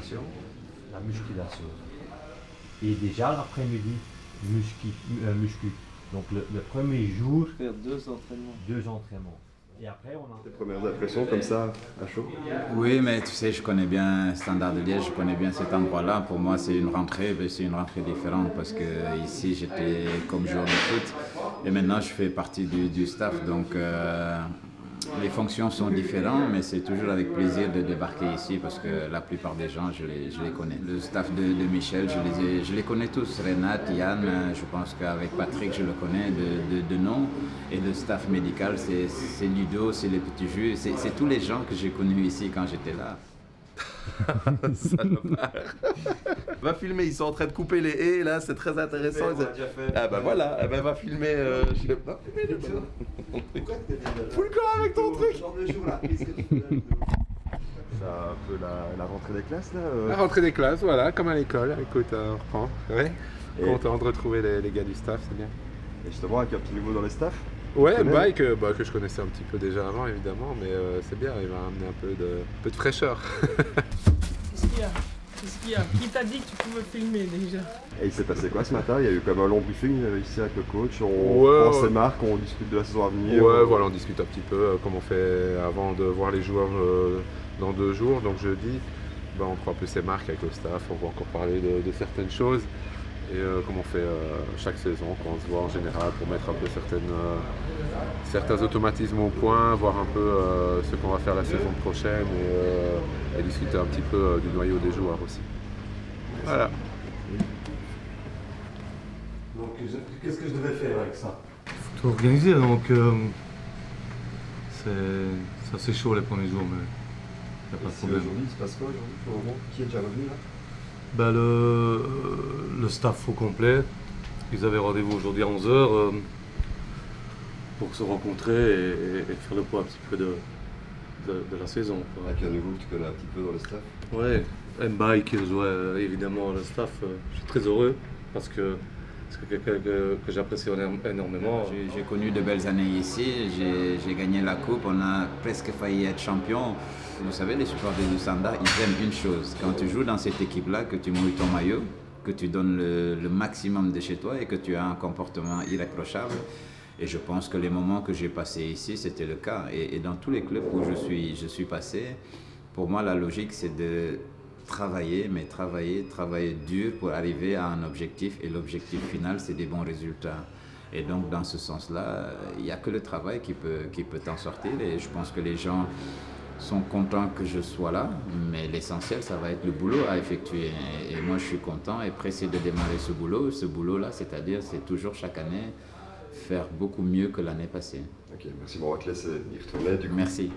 préparation, la musculation. Et déjà l'après-midi, muscu. Donc le premier jour, Faire 2 entraînements. 2 entraînements. Et après, on a... Tes premières impressions comme ça, à chaud? Oui, mais tu sais, je connais bien Standard de Liège, je connais bien cet endroit-là. Pour moi, c'est une rentrée différente parce que ici, j'étais comme joueur de foot et maintenant, je fais partie du staff. Donc, les fonctions sont différentes, mais c'est toujours avec plaisir de débarquer ici parce que la plupart des gens, je les connais. Le staff de Michel, je les connais tous. Renat, Yann, je pense qu'avec Patrick, je le connais de nom. Et le staff médical, c'est Ludo, c'est les petits jus, c'est tous les gens que j'ai connus ici quand j'étais là. Va filmer, ils sont en train de couper les haies là, c'est très intéressant. Ah bah voilà, va filmer. Va filmer les gars. Fous le corps avec ton truc. C'est un peu la rentrée des classes là. La rentrée des classes, voilà, comme à l'école. Écoute, on reprend. Ouais. Content de retrouver les gars du staff, c'est bien. Et justement, avec un petit nouveau dans le staff. Ouais, Mike, que je connaissais un petit peu déjà avant évidemment, mais c'est bien, il va amener un peu de fraîcheur. Qu'est-ce qu'il y a Qui t'a dit que tu pouvais filmer déjà? Et il s'est passé quoi ce matin? Il y a eu comme un long briefing ici avec le coach, on prend ses marques, on discute de la saison à venir. Ouais, voilà, on discute un petit peu comme on fait avant de voir les joueurs dans 2 jours, donc jeudi, on prend un peu ses marques avec le staff, on va encore parler de certaines choses. Et comme on fait chaque saison, quand on se voit en général pour mettre un peu certains automatismes au point, voir un peu ce qu'on va faire la saison prochaine et discuter un petit peu du noyau des joueurs aussi. Voilà. Donc qu'est-ce que je devais faire avec ça? Tout organiser, donc c'est assez chaud les premiers jours, mais il n'y a pas de problème. Aujourd'hui, il se passe quoi aujourd'hui pour le moment? Qui est déjà revenu là? Le staff au complet, ils avaient rendez-vous aujourd'hui à 11h pour se rencontrer et faire le point un petit peu de la saison. Avec un nouveau que tu connais un petit peu dans le staff? Ouais, Mbaye qui rejoint évidemment le staff, je suis très heureux parce que c'est quelqu'un que j'apprécie énormément. J'ai connu de belles années ici, j'ai gagné la coupe, on a presque failli être champion. Vous savez, les supporters du Standard, ils aiment une chose. Quand tu joues dans cette équipe-là, que tu mouilles ton maillot, que tu donnes le maximum de chez toi et que tu as un comportement irréprochable. Et je pense que les moments que j'ai passés ici, c'était le cas. Et dans tous les clubs où je suis passé, pour moi, la logique, c'est de travailler, mais travailler dur pour arriver à un objectif. Et l'objectif final, c'est des bons résultats. Et donc, dans ce sens-là, il n'y a que le travail qui peut t'en sortir. Et je pense que les gens sont contents que je sois là, mais l'essentiel, ça va être le boulot à effectuer. Et moi, je suis content et pressé de démarrer ce boulot. Ce boulot-là, c'est-à-dire, c'est toujours chaque année faire beaucoup mieux que l'année passée. Ok, merci. Bon, on va te laisser y retourner. Du coup. Merci.